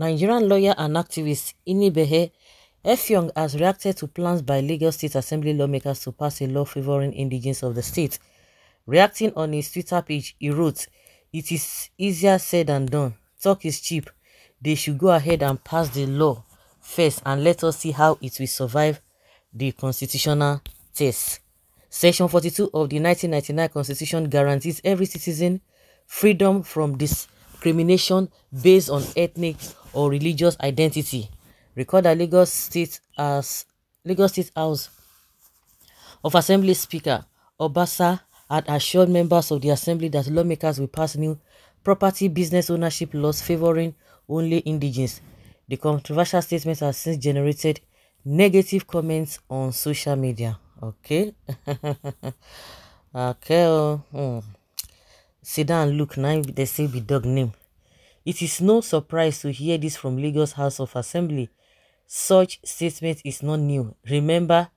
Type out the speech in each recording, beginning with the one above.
Nigerian lawyer and activist Inibehe Effiong has reacted to plans by Lagos State Assembly lawmakers to pass a law favoring indigenes of the state. Reacting on his Twitter page, he wrote, "It is easier said than done. Talk is cheap. They should go ahead and pass the law first and let us see how it will survive the constitutional test." Section 42 of the 1999 Constitution guarantees every citizen freedom from discrimination based on ethnic or religious identity. Record that Lagos State House of Assembly Speaker Obasa had assured members of the Assembly that lawmakers will pass new property business ownership laws favoring only indigenes. The controversial statement has since generated negative comments on social media. Okay. Okay. Sit down, look, now they say be dog name. It is no surprise to hear this from Lagos House of Assembly. Such statement is not new. Remember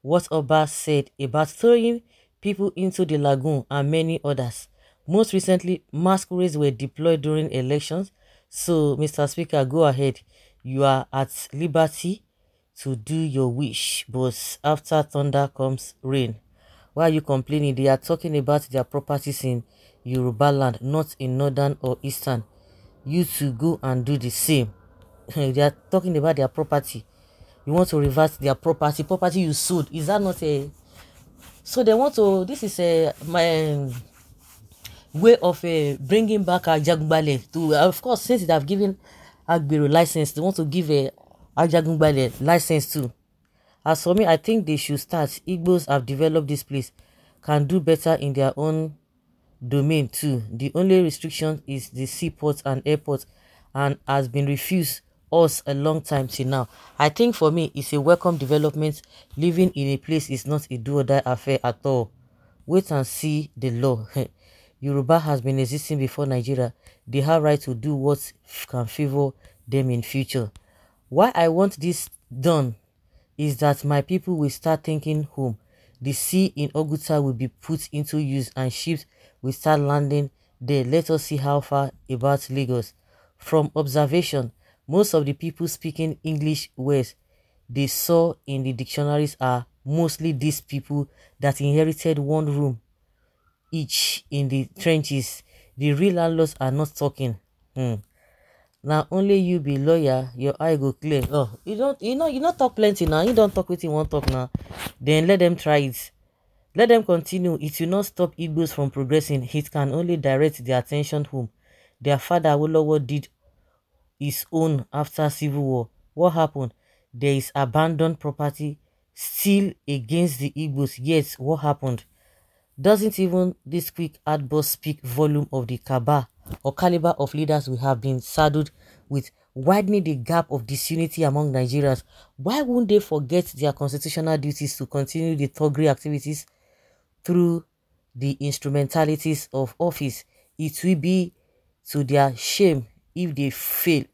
what Oba said about throwing people into the lagoon and many others. Most recently, masquerades were deployed during elections. So, Mr. Speaker, go ahead. You are at liberty to do your wish, but after thunder comes rain. Why are you complaining? They are talking about their properties in Yoruba land, not in northern or eastern. You to go and do the same. They are talking about their property. You want to reverse their property you sold. Is that not a... So they want to... This is a my way of bringing back Ajagungbale to... Of course, since they have given Agbero license, they want to give a Ajagungbale license too. As for me, I think they should start. Igbos have developed this place, can do better in their own domain too. The only restriction is the seaport and airport, and has been refused us a long time till now. I think for me, it's a welcome development. Living in a place is not a do or die affair at all. Wait and see the law. Yoruba has been existing before Nigeria. They have right to do what can favor them in future. Why I want this done is that my people will start thinking home. The sea in Oguta will be put into use and ships will start landing there. Let us see how far about Lagos. From observation, most of the people speaking English words they saw in the dictionaries are mostly these people that inherited one room each in the trenches. The real landlords are not talking. Now only you be lawyer, your eye go clear. Oh, you not talk plenty now. You don't talk with you won't talk now. Then let them try it. Let them continue. It will not stop Igbos from progressing. It can only direct their attention home. Their father Awolowo did his own after Civil War. What happened? There is abandoned property still against the Igbos. Yet what happened? Doesn't even this quick outburst speak volume of the cabal or caliber of leaders we have been saddled with, widening the gap of disunity among Nigerians? Why won't they forget their constitutional duties to continue the thuggery activities through the instrumentalities of office? It will be to their shame if they fail.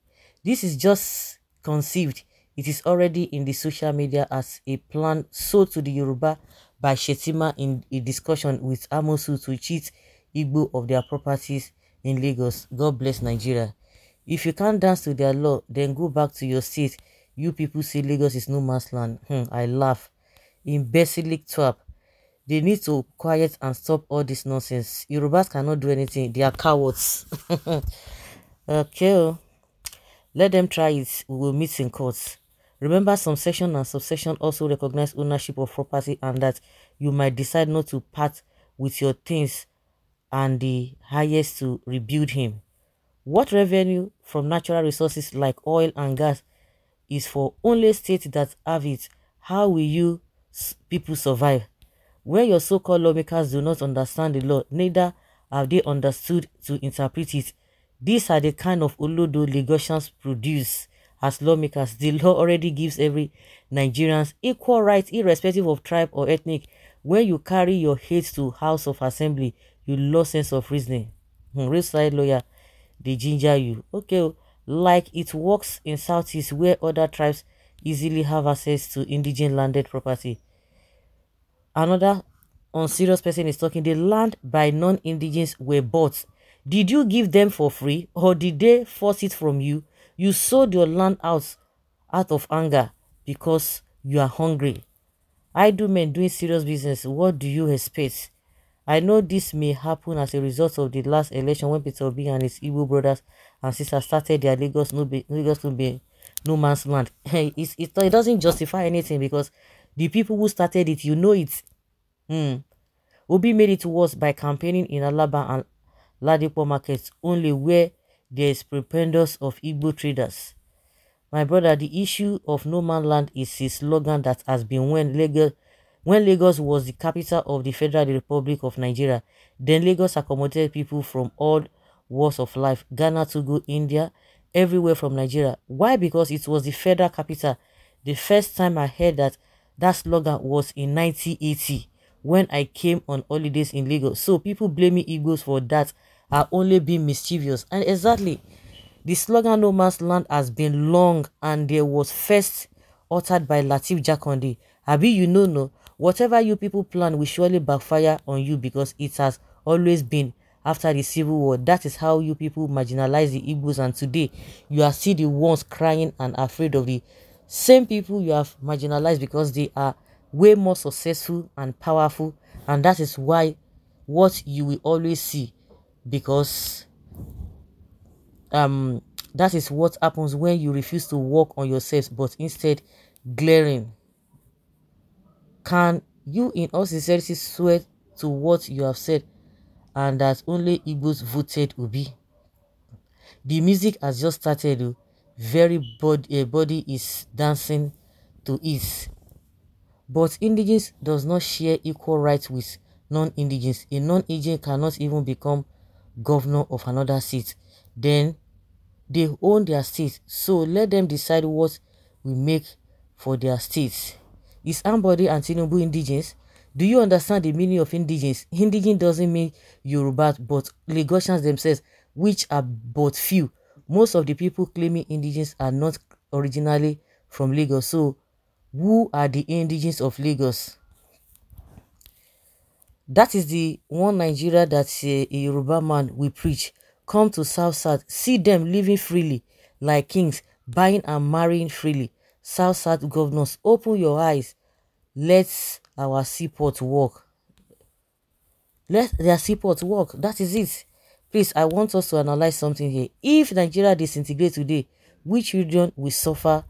This is just conceived. It is already in the social media as a plan sold to the Yoruba by Shetima in a discussion with Amosu to cheat Igbo of their properties in Lagos. God bless Nigeria. If you can't dance to their law, then go back to your state. You people say Lagos is no man's land. I laugh. Imbecilic trap. They need to quiet and stop all this nonsense. Yorubas cannot do anything. They are cowards. Okay. Let them try it. We will meet in court. Remember, some section and subsection also recognize ownership of property and that you might decide not to part with your things and the highest to rebuild him. What revenue from natural resources like oil and gas is for only states that have it? How will you people survive? When your so-called lawmakers do not understand the law, neither have they understood to interpret it. These are the kind of olodo Lagosians produce as lawmakers. The law already gives every Nigerians equal rights irrespective of tribe or ethnic. When you carry your hate to House of Assembly, you lost sense of reasoning. Real side lawyer, they ginger you. Okay, like it works in Southeast where other tribes easily have access to indigent landed property. Another unserious person is talking. The land by non-indigenes were bought. Did you give them for free or did they force it from you? You sold your land out of anger because you are hungry. Idle men doing serious business, what do you expect? I know this may happen as a result of the last election when Peter Obi and his Igbo brothers and sisters started their Lagos to be no man's land. It doesn't justify anything because the people who started it, you know it. Obi made it worse by campaigning in Alaba and Ladipo markets only where there is preponderance of Igbo traders. My brother, the issue of no man land is his slogan that has been when Lagos was the capital of the Federal Republic of Nigeria. Then Lagos accommodated people from all walks of life, Ghana, Togo, India, everywhere from Nigeria. Why? Because it was the federal capital. The first time I heard that slogan was in 1980 when I came on holidays in Lagos. So people blaming Igbos for that are only being mischievous. And exactly, the slogan no man's land has been long and there was first uttered by Lateef Jakonde. Abi, you know, no, whatever you people plan will surely backfire on you because it has always been after the Civil War. That is how you people marginalize the Igbos, and today you are still the ones crying and afraid of the same people you have marginalized because they are way more successful and powerful, and that is why what you will always see, because that is what happens when you refuse to work on yourselves but instead glaring. Can you in all sincerity swear to what you have said and that only Igbos voted Obi? The music has just started. Very body is dancing to it. But indigenous does not share equal rights with non-indigenous. A non-indigenous cannot even become governor of another state. Then they own their state, so let them decide what we make for their states. Is Ambody and Tinubu indigenous? Do you understand the meaning of indigenous? Indigenous doesn't mean Yoruba, but Lagosians themselves, which are but few. Most of the people claiming indigenous are not originally from Lagos. So who are the indigenous of Lagos? That is the one Nigeria that a Yoruba man will preach. Come to South, see them living freely like kings, buying and marrying freely. South governors, open your eyes. Let our seaport work. Let their seaport work. That is it. Please, I want us to analyze something here. If Nigeria disintegrates today, which region will suffer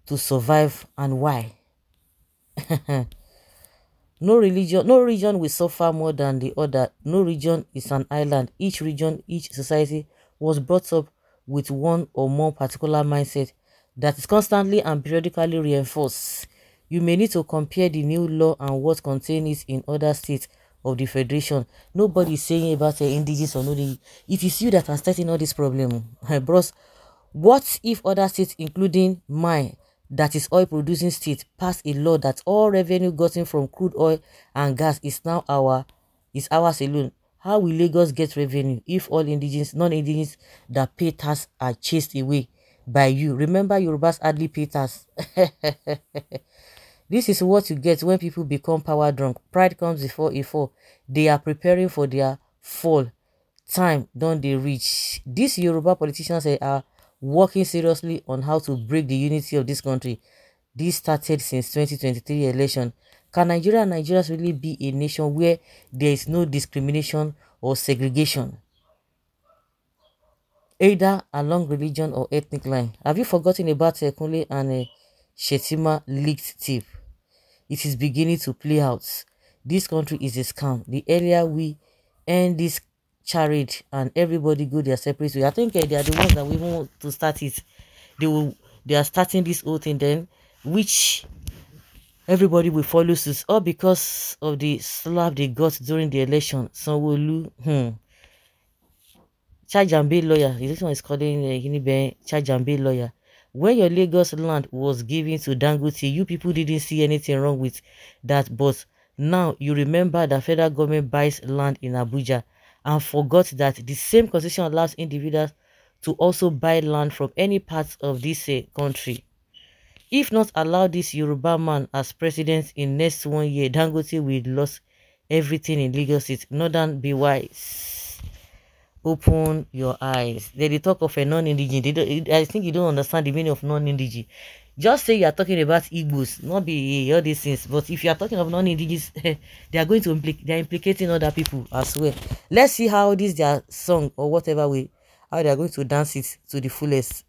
to survive and why? No region will suffer more than the other. No region is an island. Each region, each society was brought up with one or more particular mindset that is constantly and periodically reinforced. You may need to compare the new law and what contains it in other states of the federation. Nobody is saying about indigenous or no. It is you that are starting all this problem. Bros, what if other states, including mine, that is oil producing state, pass a law that all revenue gotten from crude oil and gas is now ours alone? How will Lagos get revenue if all non-indigenous that pay tax are chased away by you? Remember, Yorubas hardly pay tax. This is what you get when people become power drunk. Pride comes before a fall. They are preparing for their fall. Time don't they reach. These Yoruba politicians are working seriously on how to break the unity of this country. This started since 2023 election. Can Nigeria and Nigerians really be a nation where there is no discrimination or segregation, either along religion or ethnic line? Have you forgotten about Kunle and Shetima leaked tip? It is beginning to play out. This country is a scam. The earlier we end this charade and everybody go their separate way. I think they are the ones that we want to start it. They are starting this whole thing then, which everybody will follow suit, all because of the slap they got during the election. Sanwo-Olu, charge and bail lawyer. This one is calling charge and bail lawyer. When your Lagos land was given to Dangote, you people didn't see anything wrong with that, but now you remember that federal government buys land in Abuja and forgot that the same constitution allows individuals to also buy land from any part of this country. If not allow this Yoruba man as president in next 1 year, Dangote will lose everything in Lagos State. Northern be wise. open your eyes. They talk of a non-indigene. I think you don't understand the meaning of non-indigene. Just say you are talking about Igbos, not be all these things. But if you are talking of non-indigenous, they are going to they are implicating other people as well. Let's see how this their song or whatever way, how they are going to dance it to the fullest.